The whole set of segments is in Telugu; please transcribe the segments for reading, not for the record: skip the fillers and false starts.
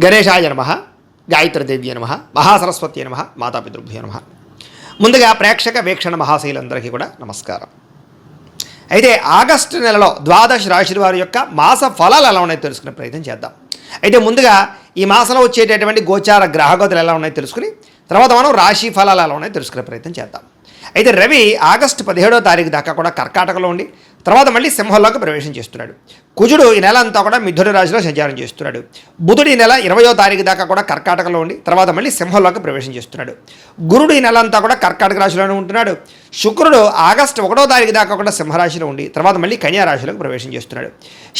గణేశాయ నమః, గాయత్రీదేవ్య నమః, మహాసరస్వతి నమః, మాతాపితృభ్యో నమః. ముందుగా ప్రేక్షక వీక్షణ మహాశైలందరికీ కూడా నమస్కారం. అయితే ఆగస్టు నెలలో ద్వాదశ రాశి వారి యొక్క మాస ఫలాలు ఎలా ఉన్నాయో తెలుసుకునే ప్రయత్నం చేద్దాం. అయితే ముందుగా ఈ మాసంలో వచ్చేటటువంటి గోచార గ్రహగతులు ఎలా ఉన్నాయో తెలుసుకుని తర్వాత మనం రాశి ఫలాలు ఎలా ఉన్నాయో తెలుసుకునే ప్రయత్నం చేద్దాం. అయితే రవి ఆగస్టు 17వ తారీఖు దాకా కూడా కర్కాటకలో ఉండి తర్వాత మళ్ళీ సింహంలోకి ప్రవేశం చేస్తున్నాడు. కుజుడు ఈ నెల అంతా కూడా మిథున రాశిలో సంచారం చేస్తున్నాడు. బుధుడు ఈ నెల 20వ తారీఖు దాకా కూడా కర్కాటకలో ఉండి తర్వాత మళ్ళీ సింహంలోకి ప్రవేశం చేస్తున్నాడు. గురుడు ఈ నెల అంతా కూడా కర్కాటక రాశిలోనే ఉంటున్నాడు. శుక్రుడు ఆగస్టు 1వ తారీఖు దాకా కూడా సింహరాశిలో ఉండి తర్వాత మళ్ళీ కన్యా రాశిలోకి ప్రవేశం చేస్తున్నాడు.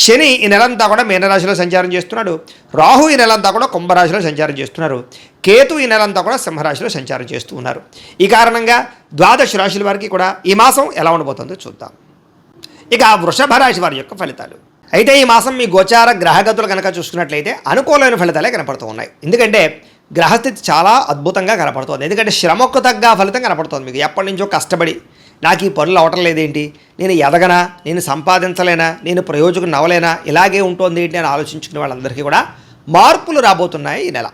శని ఈ నెలంతా కూడా మీనరాశిలో సంచారం చేస్తున్నాడు. రాహు ఈ నెలంతా కూడా కుంభరాశిలో సంచారం చేస్తున్నారు. కేతు ఈ నెలంతా కూడా సింహరాశిలో సంచారం చేస్తూ ఉన్నారు. ఈ కారణంగా ద్వాదశ రాశుల వారికి కూడా ఈ మాసం ఎలా ఉండబోతుందో చూద్దాం. ఇక వృషభ రాశి వారి యొక్క ఫలితాలు. అయితే ఈ మాసం మీ గోచార గ్రహగతులు కనుక చూసుకున్నట్లయితే అనుకూలమైన ఫలితాలే కనపడుతూ ఉన్నాయి. ఎందుకంటే గ్రహస్థితి చాలా అద్భుతంగా కనపడుతుంది. ఎందుకంటే శ్రమకు తగ్గ ఫలితం కనపడుతుంది. మీకు ఎప్పటి నుంచో కష్టపడి నాకు ఈ పనులు అవటం లేదేంటి, నేను ఎదగనా, నేను సంపాదించలేనా, నేను ప్రయోజకం నవ్వలేనా, ఇలాగే ఉంటుంది ఏంటి అని ఆలోచించుకునే వాళ్ళందరికీ కూడా మార్పులు రాబోతున్నాయి ఈ నెల.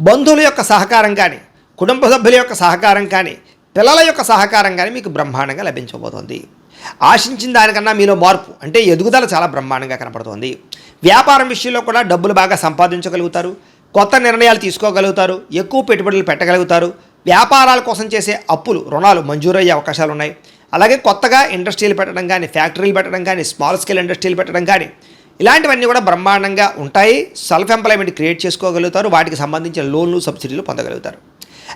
బంధువుల యొక్క సహకారం కానీ, కుటుంబ సభ్యుల యొక్క సహకారం కానీ, పిల్లల యొక్క సహకారం కానీ మీకు బ్రహ్మాండంగా లభించబోతోంది. ఆశించిన దానికన్నా మీలో మార్పు అంటే ఎదుగుదల చాలా బ్రహ్మాండంగా కనపడుతోంది. వ్యాపారం విషయంలో కూడా డబ్బులు బాగా సంపాదించగలుగుతారు. కొత్త నిర్ణయాలు తీసుకోగలుగుతారు. ఎక్కువ పెట్టుబడులు పెట్టగలుగుతారు. వ్యాపారాల కోసం చేసే అప్పులు, రుణాలు మంజూరయ్యే అవకాశాలు ఉన్నాయి. అలాగే కొత్తగా ఇండస్ట్రీలు పెట్టడం కానీ, ఫ్యాక్టరీలు పెట్టడం కానీ, స్మాల్ స్కేల్ ఇండస్ట్రీలు పెట్టడం కానీ ఇలాంటివన్నీ కూడా బ్రహ్మాండంగా ఉంటాయి. సెల్ఫ్ ఎంప్లాయ్మెంట్ క్రియేట్ చేసుకోగలుగుతారు. వాటికి సంబంధించిన లోన్లు, సబ్సిడీలు పొందగలుగుతారు.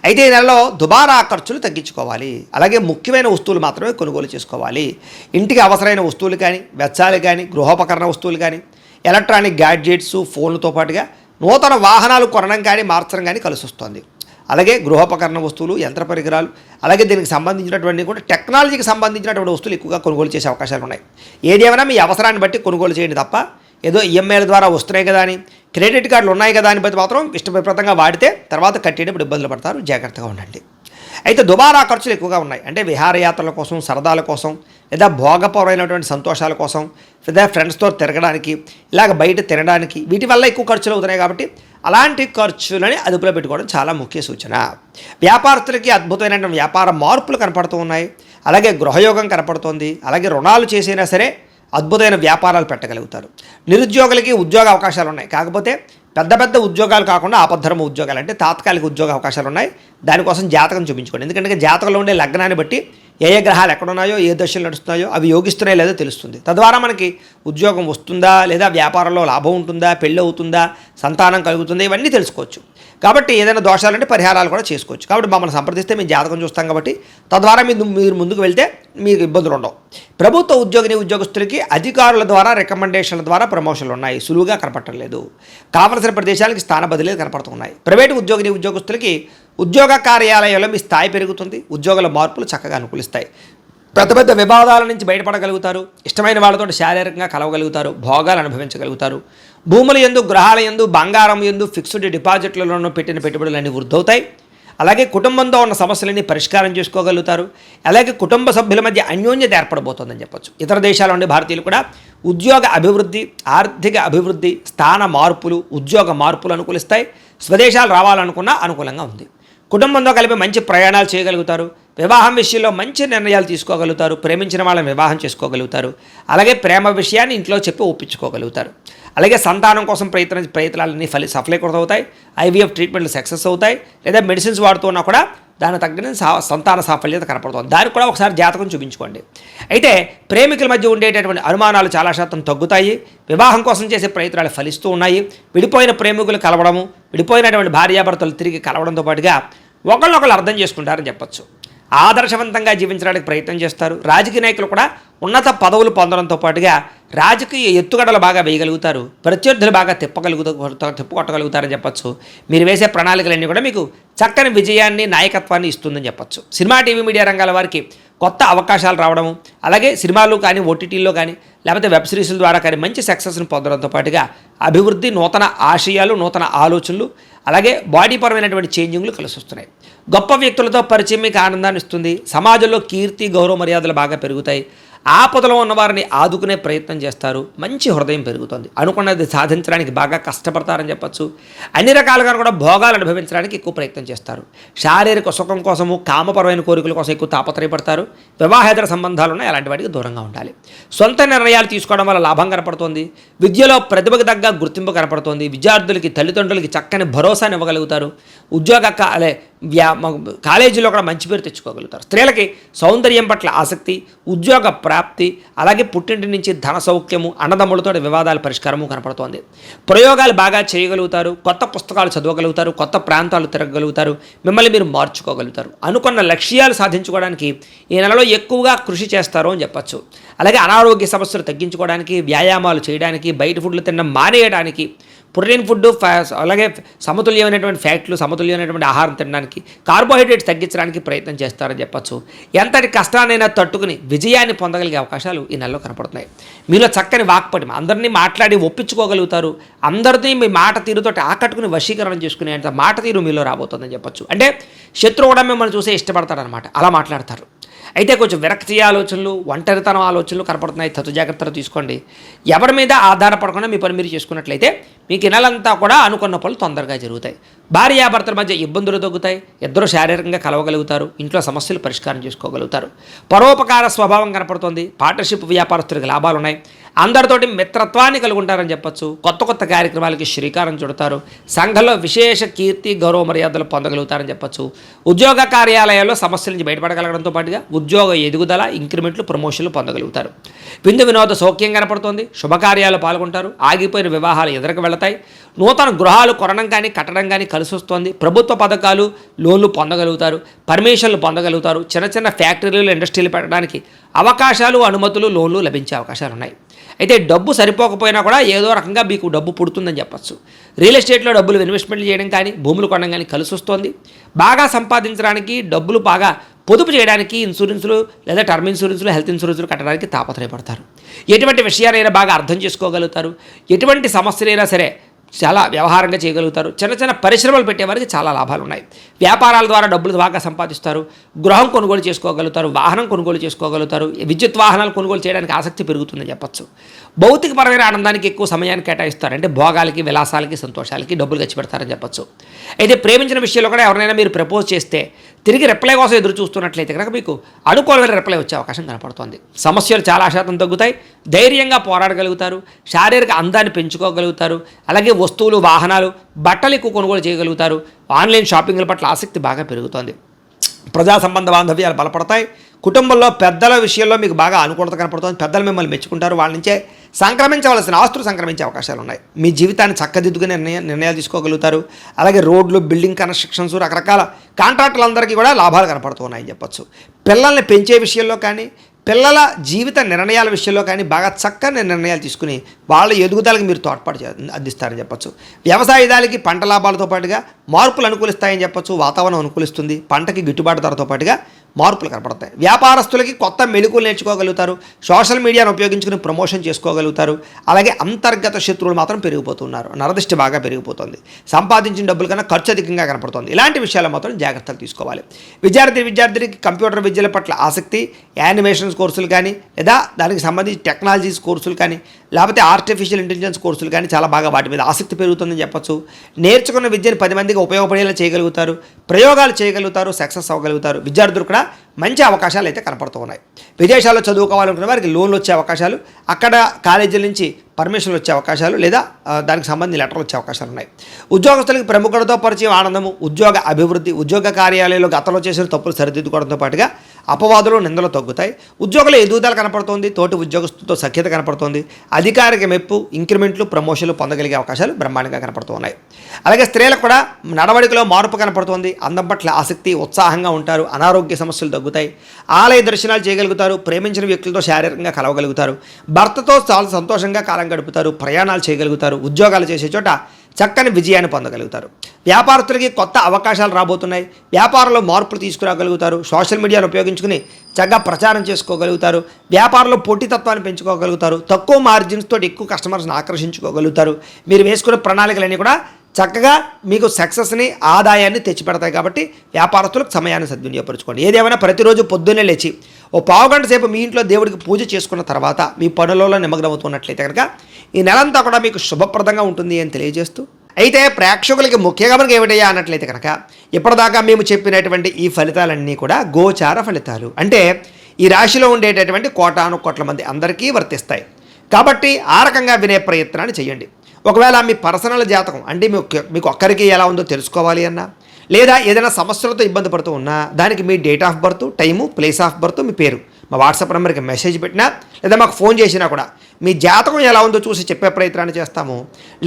అయితే ఈ నెలలో దుబారా ఖర్చులు తగ్గించుకోవాలి. అలాగే ముఖ్యమైన వస్తువులు మాత్రమే కొనుగోలు చేసుకోవాలి. ఇంటికి అవసరమైన వస్తువులు కానీ, వెచ్చాలు కానీ, గృహోపకరణ వస్తువులు కానీ, ఎలక్ట్రానిక్ గ్యాడ్జెట్స్, ఫోన్లతో పాటుగా నూతన వాహనాలు కొనడం కానీ, మార్చడం కానీ కలిసి వస్తుంది. అలాగే గృహోపకరణ వస్తువులు, యంత్ర పరికరాలు, అలాగే దీనికి సంబంధించినటువంటి కూడా టెక్నాలజీకి సంబంధించినటువంటి వస్తువులు ఎక్కువగా కొనుగోలు చేసే అవకాశాలు ఉన్నాయి. ఏదేమైనా మీ అవసరాన్ని బట్టి కొనుగోలు చేయండి తప్ప ఏదో ఈఎంఐల ద్వారా వస్తున్నాయి కదా అని, క్రెడిట్ కార్డులు ఉన్నాయి కదా అని బట్టి మాత్రం ఇష్టప్రదంగా వాడితే తర్వాత కట్టేటప్పుడు ఇబ్బందులు పడతారు. జాగ్రత్తగా ఉండండి. అయితే దుబారా ఖర్చులు ఎక్కువగా ఉన్నాయి. అంటే విహారయాత్రల కోసం, సరదాల కోసం, లేదా భోగపరమైనటువంటి సంతోషాల కోసం, లేదా ఫ్రెండ్స్తో తిరగడానికి, ఇలాగ బయట తినడానికి, వీటి వల్ల ఎక్కువ ఖర్చులు అవుతున్నాయి. కాబట్టి అలాంటి ఖర్చులని అదుపులో పెట్టుకోవడం చాలా ముఖ్య సూచన. వ్యాపారస్తులకి అద్భుతమైనటువంటి వ్యాపార మార్పులు కనపడుతూ ఉన్నాయి. అలాగే గృహయోగం కనపడుతోంది. అలాగే రుణాలు చేసినా సరే అద్భుతమైన వ్యాపారాలు పెట్టగలుగుతారు. నిరుద్యోగులకి ఉద్యోగ అవకాశాలు ఉన్నాయి. కాకపోతే పెద్ద పెద్ద ఉద్యోగాలు కాకుండా ఆపద్ధర్మ ఉద్యోగాలు అంటే తాత్కాలిక ఉద్యోగ అవకాశాలు ఉన్నాయి. దానికోసం జాతకం చూపించుకోండి. ఎందుకంటే జాతకంలో ఉండే లగ్నాన్ని బట్టి ఏ ఏ గ్రహాలు ఎక్కడున్నాయో, ఏ దశలు నడుస్తున్నాయో, అవి యోగిస్తున్నాయో లేదో తెలుస్తుంది. తద్వారా మనకి ఉద్యోగం వస్తుందా, లేదా వ్యాపారంలో లాభం ఉంటుందా, పెళ్ళి అవుతుందా, సంతానం కలుగుతుందా, ఇవన్నీ తెలుసుకోవచ్చు. కాబట్టి ఏదైనా దోషాలంటే పరిహారాలు కూడా చేసుకోవచ్చు. కాబట్టి మమ్మల్ని సంప్రదిస్తే మేము జాతకం చూస్తాం. కాబట్టి తద్వారా మీరు ముందుకు వెళ్తే మీకు ఇబ్బందులు ఉండవు. ప్రభుత్వ ఉద్యోగస్తులకి అధికారుల ద్వారా రికమెండేషన్ల ద్వారా ప్రమోషన్లు ఉన్నాయి. సులువుగా కనపడటం లేదు. కావలసిన ప్రదేశాలకి స్థాన బదిలీలు కనపడుతున్నాయి. ప్రైవేటు ఉద్యోగస్తులకి ఉద్యోగ కార్యాలయాల్లో మీ స్థాయి పెరుగుతుంది. ఉద్యోగుల మార్పులు చక్కగా అనుకూలిస్తాయి. పెద్ద పెద్ద వివాదాల నుంచి బయటపడగలుగుతారు. ఇష్టమైన వాళ్ళతో శారీరకంగా కలవగలుగుతారు. భోగాలు అనుభవించగలుగుతారు. భూముల యందు, గ్రహాల యందు, బంగారం యందు, ఫిక్స్డ్ డిపాజిట్లలోనూ పెట్టిన పెట్టుబడులన్నీ వృద్ధవుతాయి. అలాగే కుటుంబంతో ఉన్న సమస్యలన్నీ పరిష్కారం చేసుకోగలుగుతారు. అలాగే కుటుంబ సభ్యుల మధ్య అన్యోన్యత ఏర్పడబోతోందని చెప్పొచ్చు. ఇతర దేశాల నుండి భారతీయులు కూడా ఉద్యోగ అభివృద్ధి, ఆర్థిక అభివృద్ధి, స్థాన మార్పులు, ఉద్యోగ మార్పులు అనుకూలిస్తాయి. స్వదేశాలు రావాలనుకున్నా అనుకూలంగా ఉంది. కుటుంబంతో కలిపి మంచి ప్రయాణాలు చేయగలుగుతారు. వివాహం విషయంలో మంచి నిర్ణయాలు తీసుకోగలుగుతారు. ప్రేమించిన వాళ్ళని వివాహం చేసుకోగలుగుతారు. అలాగే ప్రేమ విషయాన్ని ఇంట్లో చెప్పి ఒప్పించుకోగలుగుతారు. అలాగే సంతానం కోసం ప్రయత్నాలన్నీ సఫలీకృతం అవుతాయి. ఐవీఎఫ్ ట్రీట్మెంట్లు సక్సెస్ అవుతాయి. లేదా మెడిసిన్స్ వాడుతున్నా కూడా దానికి తగిన సంతాన సాఫల్యత కనపడుతుంది. దానికి కూడా ఒకసారి జాతకం చూపించుకోండి. అయితే ప్రేమికుల మధ్య ఉండేటటువంటి అనుమానాలు చాలా శాతం తగ్గుతాయి. వివాహం కోసం చేసే ప్రయత్నాలు ఫలిస్తూ ఉన్నాయి. విడిపోయిన ప్రేమికులు కలవడము, విడిపోయినటువంటి భార్యాభర్తలు తిరిగి కలవడంతో పాటుగా ఒకళ్ళొకళ్ళు అర్థం చేసుకుంటారని చెప్పచ్చు. ఆదర్శవంతంగా జీవించడానికి ప్రయత్నం చేస్తారు. రాజకీయ నాయకులు కూడా ఉన్నత పదవులు పొందడంతో పాటుగా రాజకీయ ఎత్తుగడలు బాగా వేయగలుగుతారు. ప్రత్యర్థులు బాగా తిప్పుకొట్టగలుగుతారని చెప్పచ్చు. మీరు వేసే ప్రణాళికలన్నీ కూడా మీకు చక్కని విజయాన్ని, నాయకత్వాన్ని ఇస్తుందని చెప్పచ్చు. సినిమా, టీవీ, మీడియా రంగాల వారికి కొత్త అవకాశాలు రావడము, అలాగే సినిమాలు కానీ, ఓటీటీల్లో కానీ, లేకపోతే వెబ్ సిరీస్ల ద్వారా కానీ మంచి సక్సెస్ని పొందడంతో పాటుగా అభివృద్ధి, నూతన ఆశయాలు, నూతన ఆలోచనలు, అలాగే బాడీ పరమైనటువంటి చేంజింగ్లు కలిసి వస్తున్నాయి. గొప్ప వ్యక్తులతో పరిచయం మీకు ఆనందాన్ని ఇస్తుంది. సమాజంలో కీర్తి, గౌరవ మర్యాదలు బాగా పెరుగుతాయి. ఆపదలో ఉన్నవారిని ఆదుకునే ప్రయత్నం చేస్తారు. మంచి హృదయం పెరుగుతుంది. అనుకున్నది సాధించడానికి బాగా కష్టపడతారని చెప్పచ్చు. అన్ని రకాలుగా కూడా భోగాలు అనుభవించడానికి ఎక్కువ ప్రయత్నం చేస్తారు. శారీరక సుఖం కోసము, కామపరమైన కోరికల కోసం ఎక్కువ తాపత్రయపడతారు. వివాహేతర సంబంధాలు ఉన్నాయి, అలాంటి వాటికి దూరంగా ఉండాలి. సొంత నిర్ణయాలు తీసుకోవడం వల్ల లాభం కనపడుతుంది. విద్యలో ప్రతిభకు తగ్గ గుర్తింపు కనపడుతుంది. విద్యార్థులకి, తల్లిదండ్రులకి చక్కని భరోసాని ఇవ్వగలుగుతారు. కాలేజీలో కూడా మంచి పేరు తెచ్చుకోగలుగుతారు. స్త్రీలకి సౌందర్యం పట్ల ఆసక్తి, ఉద్యోగ ప్రాప్తి, అలాగే పుట్టింటి నుంచి ధన సౌఖ్యము, అన్నదమ్ములతో వివాదాల పరిష్కారము కనపడుతోంది. ప్రయోగాలు బాగా చేయగలుగుతారు. కొత్త పుస్తకాలు చదవగలుగుతారు. కొత్త ప్రాంతాలు తిరగగలుగుతారు. మిమ్మల్ని మీరు మార్చుకోగలుగుతారు. అనుకున్న లక్ష్యాలు సాధించుకోవడానికి ఈ నెలలో ఎక్కువగా కృషి చేస్తారు అని చెప్పచ్చు. అలాగే అనారోగ్య సమస్యలు తగ్గించుకోవడానికి, వ్యాయామాలు చేయడానికి, బయట ఫుడ్లు తినడం మానేయడానికి, ప్రోటీన్ ఫుడ్, అలాగే సమతుల్యమైనటువంటి ఫ్యాట్లు, సమతుల్యమైనటువంటి ఆహారం తినడానికి, కార్బోహైడ్రేట్స్ తగ్గించడానికి ప్రయత్నం చేస్తారని చెప్పచ్చు. ఎంతటి కష్టాన్నైనా తట్టుకుని విజయాన్ని పొందగలిగే అవకాశాలు ఈ నెలలో కనపడుతున్నాయి. మీలో చక్కని వాక్పటిమ, అందరినీ మాట్లాడి ఒప్పించుకోగలుగుతారు. అందరినీ మీ మాట తీరుతో ఆకట్టుకుని వశీకరణం చేసుకునే అంత మాట తీరు మీలో రాబోతుందని చెప్పచ్చు. అంటే శత్రువు కూడా మిమ్మల్ని చూసే ఇష్టపడతాడనమాట, అలా మాట్లాడతారు. అయితే కొంచెం విరక్తి ఆలోచనలు, ఒంటరితనం ఆలోచనలు కనపడుతున్నాయి. తగు జాగ్రత్తలు తీసుకోండి. ఎవరి మీద ఆధారపడకుండా మీ పని మీరు చేసుకున్నట్లయితే మీకు ఈ నెలంతా కూడా అనుకున్న పనులు తొందరగా జరుగుతాయి. భార్యాభర్తల మధ్య ఇబ్బందులు తగ్గుతాయి. ఇద్దరు శారీరకంగా కలవగలుగుతారు. ఇంట్లో సమస్యలు పరిష్కారం చేసుకోగలుగుతారు. పరోపకార స్వభావం కనపడుతుంది. పార్ట్నర్షిప్ వ్యాపారస్తులకు లాభాలు ఉన్నాయి. అందరితోటి మిత్రత్వాన్ని కలిగి ఉంటారని చెప్పచ్చు. కొత్త కొత్త కార్యక్రమాలకి శ్రీకారం చుడతారు. సంఘంలో విశేష కీర్తి, గౌరవ మర్యాదలు పొందగలుగుతారని చెప్పచ్చు. ఉద్యోగ కార్యాలయాల్లో సమస్యల నుంచి బయటపడగలగడంతో పాటుగా ఉద్యోగ ఎదుగుదల, ఇంక్రిమెంట్లు, ప్రమోషన్లు పొందగలుగుతారు. విందు వినోద సౌఖ్యం కనపడుతోంది. శుభకార్యాలు పాల్గొంటారు. ఆగిపోయిన వివాహాలు ఎదురుకు వెళతాయి. నూతన గృహాలు కొనడం కానీ కట్టడం కానీ కలిసి వస్తుంది. ప్రభుత్వ పథకాలు, లోన్లు పొందగలుగుతారు. పర్మిషన్లు పొందగలుగుతారు. చిన్న చిన్న ఫ్యాక్టరీలు, ఇండస్ట్రీలు పెట్టడానికి అవకాశాలు, అనుమతులు, లోన్లు లభించే అవకాశాలు ఉన్నాయి. అయితే డబ్బు సరిపోకపోయినా కూడా ఏదో రకంగా మీకు డబ్బు పుడుతుందని చెప్పచ్చు. రియల్ ఎస్టేట్లో డబ్బులు ఇన్వెస్ట్మెంట్లు చేయడం కానీ, భూములు కొనడం కానీ కలిసి వస్తుంది. బాగా సంపాదించడానికి, డబ్బులు బాగా పొదుపు చేయడానికి ఇన్సూరెన్సులు లేదా టర్మ్ ఇన్సూరెన్సులు, హెల్త్ ఇన్సూరెన్సులు కట్టడానికి తాపత్రయపడతారు. ఎటువంటి విషయాలైనా బాగా అర్థం చేసుకోగలుగుతారు. ఎటువంటి సమస్యలైనా సరే చాలా వ్యవహారంగా చేయగలుగుతారు. చిన్న చిన్న పరిశ్రమలు పెట్టేవారికి చాలా లాభాలు ఉన్నాయి. వ్యాపారాల ద్వారా డబ్బులు బాగా సంపాదిస్తారు. గృహం కొనుగోలు చేసుకోగలుగుతారు. వాహనం కొనుగోలు చేసుకోగలుగుతారు. విద్యుత్ వాహనాలు కొనుగోలు చేయడానికి ఆసక్తి పెరుగుతుందని చెప్పచ్చు. భౌతికపరమైన ఆనందానికి ఎక్కువ సమయాన్ని కేటాయిస్తారు. అంటే భోగాలకి, విలాసాలకి, సంతోషాలకి డబ్బులు ఖర్చు పెడతారని చెప్పచ్చు. అయితే ప్రేమించిన విషయంలో కూడా ఎవరైనా మీరు ప్రపోజ్ చేస్తే తిరిగి రిప్లై కోసం ఎదురు చూస్తున్నట్లయితే కనుక మీకు అనుకూలమైన రిప్లై వచ్చే అవకాశం కనపడుతుంది. సమస్యలు చాలా శాతం తగ్గుతాయి. ధైర్యంగా పోరాడగలుగుతారు. శారీరక అందాన్ని పెంచుకోగలుగుతారు. అలాగే వస్తువులు, వాహనాలు, బట్టలు ఎక్కువ కొనుగోలు చేయగలుగుతారు. ఆన్లైన్ షాపింగ్ల పట్ల ఆసక్తి బాగా పెరుగుతుంది. ప్రజా సంబంధ బాంధవ్యాలు బలపడతాయి. కుటుంబంలో పెద్దల విషయంలో మీకు బాగా అనుకూలత కనపడుతుంది. పెద్దలు మిమ్మల్ని మెచ్చుకుంటారు. వాళ్ళ నుంచే సంక్రమించవలసిన ఆస్తులు సంక్రమించే అవకాశాలు ఉన్నాయి. మీ జీవితాన్ని చక్కదిద్దుకునే నిర్ణయాలు తీసుకోగలుగుతారు. అలాగే రోడ్లు, బిల్డింగ్ కన్స్ట్రక్షన్స్, రకరకాల కాంట్రాక్టులందరికీ కూడా లాభాలు కనపడుతున్నాయని చెప్పచ్చు. పిల్లల్ని పెంచే విషయంలో కానీ, పిల్లల జీవిత నిర్ణయాల విషయంలో కానీ బాగా చక్కని నిర్ణయాలు తీసుకుని వాళ్ళ ఎదుగుదలకు మీరు తోడ్పాటు అందిస్తారని చెప్పచ్చు. వ్యవసాయదానికి పంట లాభాలతో పాటుగా మార్పులు అనుకూలిస్తాయని చెప్పచ్చు. వాతావరణం అనుకూలిస్తుంది. పంటకి గిట్టుబాటు ధరతో పాటుగా మార్పులు కనపడతాయి. వ్యాపారస్తులకి కొత్త మెళుకులు నేర్చుకోగలుగుతారు. సోషల్ మీడియాను ఉపయోగించుకుని ప్రమోషన్ చేసుకోగలుగుతారు. అలాగే అంతర్గత శత్రువులు మాత్రం పెరిగిపోతున్నారు. నరదృష్టి బాగా పెరిగిపోతుంది. సంపాదించిన డబ్బుల కన్నా ఖర్చు అధికంగా కనపడుతుంది. ఇలాంటి విషయాల్లో మాత్రం జాగ్రత్తలు తీసుకోవాలి. విద్యార్థికి కంప్యూటర్ విద్యల పట్ల ఆసక్తి, యానిమేషన్స్ కోర్సులు కానీ, లేదా దానికి సంబంధించి టెక్నాలజీస్ కోర్సులు కానీ, లేకపోతే ఆర్టిఫిషియల్ ఇంటెలిజెన్స్ కోర్సులు కానీ చాలా బాగా వాటి మీద ఆసక్తి పెరుగుతుందని చెప్పచ్చు. నేర్చుకున్న విద్యను 10 మందికి ఉపయోగపడేలా చేయగలుగుతారు. ప్రయోగాలు చేయగలుగుతారు. సక్సెస్ అవ్వగలుగుతారు. విద్యార్థులు కూడా మంచి అవకాశాలు అయితే కనపడుతూ ఉన్నాయి. విదేశాల్లో చదువుకోవాలనుకున్న వారికి లోన్లు వచ్చే అవకాశాలు, అక్కడ కాలేజీల నుంచి పర్మిషన్లు వచ్చే అవకాశాలు, లేదా దానికి సంబంధించిన లెటర్లు వచ్చే అవకాశాలు ఉన్నాయి. ఉద్యోగస్తులకి ప్రముఖులతో పరిచయం, ఆనందము, ఉద్యోగ అభివృద్ధి, ఉద్యోగ కార్యాలయంలో గతంలో చేసిన తప్పులు సరిదిద్దుకోవడంతో పాటుగా అపవాదులు, నిందలు తగ్గుతాయి. ఉద్యోగుల ఎదుగుదల కనపడుతోంది. తోటి ఉద్యోగస్తులతో సఖ్యత కనపడుతోంది. అధికారిక మెప్పు, ఇంక్రిమెంట్లు, ప్రమోషన్లు పొందగలిగే అవకాశాలు బ్రహ్మాండంగా కనపడుతున్నాయి. అలాగే స్త్రీలకు కూడా నడవడికలో మార్పు కనపడుతోంది. అందం పట్ల ఆసక్తి, ఉత్సాహంగా ఉంటారు. అనారోగ్య సమస్యలు తగ్గుతాయి. ఆలయ దర్శనాలు చేయగలుగుతారు. ప్రేమించిన వ్యక్తులతో శారీరకంగా కలవగలుగుతారు. భర్తతో చాలా సంతోషంగా కాలం గడుపుతారు. ప్రయాణాలు చేయగలుగుతారు. ఉద్యోగాలు చేసే చోట చక్కని విజయాన్ని పొందగలుగుతారు. వ్యాపారస్తులకి కొత్త అవకాశాలు రాబోతున్నాయి. వ్యాపారంలో మార్పులు తీసుకురాగలుగుతారు. సోషల్ మీడియాను ఉపయోగించుకుని చక్కగా ప్రచారం చేసుకోగలుగుతారు. వ్యాపారంలో పోటీతత్వాన్ని పెంచుకోగలుగుతారు. తక్కువ మార్జిన్స్ తోటి ఎక్కువ కస్టమర్స్ని ఆకర్షించుకోగలుగుతారు. మీరు వేసుకున్న ప్రణాళికలన్నీ కూడా చక్కగా మీకు సక్సెస్ని, ఆదాయాన్ని తెచ్చిపెడతాయి. కాబట్టి వ్యాపారస్తులకు సమయాన్ని సద్వినియోగపరచుకోండి. ఏదేమైనా ప్రతిరోజు పొద్దున్నే లేచి ఓ పావుగంట సేపు మీ ఇంట్లో దేవుడికి పూజ చేసుకున్న తర్వాత మీ పనులలో నిమగ్నమవుతున్నట్లయితే కనుక ఈ నెలంతా కూడా మీకు శుభప్రదంగా ఉంటుంది అని తెలియజేస్తూ, అయితే ప్రేక్షకులకి ముఖ్యంగా మనకి ఏమిటయ్యా అన్నట్లయితే కనుక ఇప్పటిదాకా మేము చెప్పినటువంటి ఈ ఫలితాలన్నీ కూడా గోచార ఫలితాలు, అంటే ఈ రాశిలో ఉండేటటువంటి కోటాను కోట్ల మంది అందరికీ వర్తిస్తాయి. కాబట్టి ఆ రకంగా వినే ప్రయత్నాన్ని చేయండి. ఒకవేళ మీ పర్సనల్ జాతకం అంటే మీకు ఒక్కరికి ఎలా ఉందో తెలుసుకోవాలి అన్నా, లేదా ఏదైనా సమస్యలతో ఇబ్బంది పడుతూ ఉన్నా దానికి మీ date of birth, time, place of birth, మీ పేరు మా వాట్సాప్ నెంబర్కి మెసేజ్ పెట్టినా లేదా మాకు ఫోన్ చేసినా కూడా మీ జాతకం ఎలా ఉందో చూసి చెప్పే ప్రయత్నాన్ని చేస్తాము.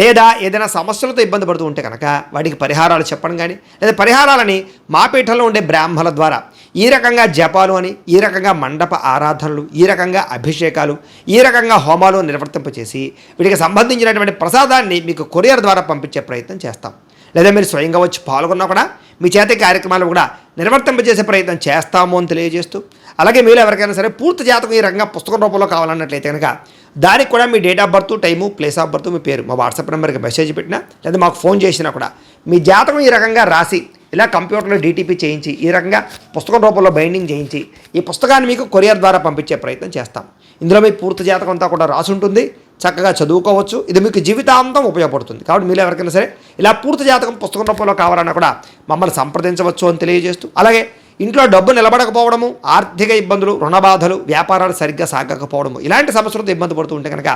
లేదా ఏదైనా సమస్యలతో ఇబ్బంది పడుతూ ఉంటే కనుక వాటికి పరిహారాలు చెప్పడం కానీ, లేదా పరిహారాలని మా పీఠంలో ఉండే బ్రాహ్మణుల ద్వారా ఈ రకంగా జపాలు అని, ఈ రకంగా మండప ఆరాధనలు, ఈ రకంగా అభిషేకాలు, ఈ రకంగా హోమాలు నిర్వర్తింపచేసి వీటికి సంబంధించినటువంటి ప్రసాదాన్ని మీకు కొరియర్ ద్వారా పంపించే ప్రయత్నం చేస్తాం. లేదా మీరు స్వయంగా వచ్చి పాల్గొన్నా కూడా మీ చేతి కార్యక్రమాలు కూడా నిర్వర్తింపజేసే ప్రయత్నం చేస్తాము అని తెలియజేస్తూ, అలాగే మీరు ఎవరికైనా సరే పూర్తి జాతకం ఈ రకంగా పుస్తకం రూపంలో కావాలన్నట్లయితే కనుక దానికి కూడా మీ date of birth, time, place of birth, మీ పేరు మా వాట్సాప్ నెంబర్కి మెసేజ్ పెట్టినా లేదా మాకు ఫోన్ చేసినా కూడా మీ జాతకం ఈ రకంగా రాసి ఇలా కంప్యూటర్లో డీటీపీ చేయించి ఈ రకంగా పుస్తకం రూపంలో బైండింగ్ చేయించి ఈ పుస్తకాన్ని మీకు కొరియర్ ద్వారా పంపించే ప్రయత్నం చేస్తాం. ఇందులో మీ పూర్తి జాతకం అంతా కూడా రాసి ఉంటుంది, చక్కగా చదువుకోవచ్చు. ఇది మీకు జీవితాంతం ఉపయోగపడుతుంది. కాబట్టి మీరు ఎవరికైనా సరే ఇలా పూర్తి జాతకం పుస్తకం రూపంలో కావాలన్నా కూడా మమ్మల్ని సంప్రదించవచ్చు అని తెలియజేస్తూ, అలాగే ఇంట్లో డబ్బు నిలబడకపోవడము, ఆర్థిక ఇబ్బందులు, రుణబాధలు, వ్యాపారాలు సరిగ్గా సాగకపోవడము, ఇలాంటి సమస్యలతో ఇబ్బంది పడుతూ ఉంటే కనుక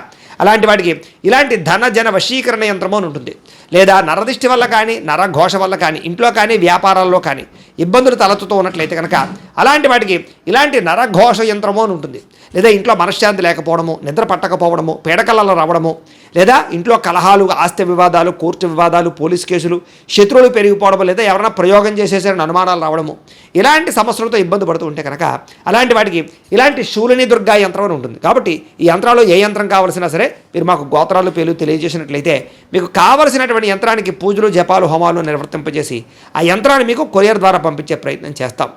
అలాంటి వాటికి ఇలాంటి ధన జన వశీకరణ యంత్రము అని ఉంటుంది. లేదా నరదిష్టి వల్ల కానీ, నరఘోష వల్ల కానీ, ఇంట్లో కానీ వ్యాపారాల్లో కానీ ఇబ్బందులు తలెత్తుతూ ఉన్నట్లయితే కనుక అలాంటి వాటికి ఇలాంటి నరఘోష యంత్రము అని ఉంటుంది. లేదా ఇంట్లో మనశ్శాంతి లేకపోవడము, నిద్ర పట్టకపోవడము, పీడకలలో రావడము, లేదా ఇంట్లో కలహాలు, ఆస్తి వివాదాలు, కోర్టు వివాదాలు, పోలీస్ కేసులు, శత్రువులు పెరిగిపోవడం, లేదా ఎవరైనా ప్రయోగం చేసేసారని అనుమానాలు రావడము, ఇలాంటి సమస్యలతో ఇబ్బంది పడుతూ ఉంటే కనుక అలాంటి వాటికి ఇలాంటి శూలిని దుర్గా యంత్రం అని ఉంటుంది. కాబట్టి ఈ యంత్రాల్లో ఏ యంత్రం కావాల్సినా సరే మీరు మాకు గోత్రాలు పేర్లు తెలియజేసినట్లయితే మీకు కావలసినటువంటి యంత్రానికి పూజలు, జపాలు, హోమాలు నిర్వర్తింపజేసి ఆ యంత్రాన్ని మీకు కొరియర్ ద్వారా పంపించే ప్రయత్నం చేస్తాం.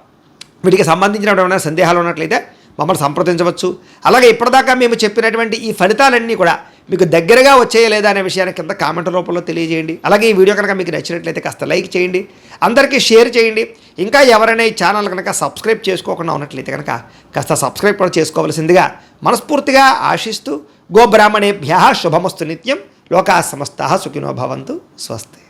వీటికి సంబంధించినటువంటి సందేహాలు ఉన్నట్లయితే మమ్మల్ని సంప్రదించవచ్చు. అలాగే ఇప్పటిదాకా మేము చెప్పినటువంటి ఈ ఫలితాలన్నీ కూడా మీకు దగ్గరగా వచ్చేయ లేదా అనే విషయాన్ని కింద కామెంట్ రూపంలో తెలియజేయండి. అలాగే ఈ వీడియో కనుక మీకు నచ్చినట్లయితే కాస్త లైక్ చేయండి, అందరికీ షేర్ చేయండి. ఇంకా ఎవరైనా ఈ ఛానల్ కనుక సబ్స్క్రైబ్ చేసుకోకుండా ఉన్నట్లయితే కనుక కాస్త సబ్స్క్రైబ్ కూడా చేసుకోవాల్సిందిగా మనస్ఫూర్తిగా ఆశిస్తూ, గోబ్రాహ్మణేభ్యః శుభమస్తు నిత్యం, లోకాః సమస్తాః సుఖినో భవంతు, స్వస్తి.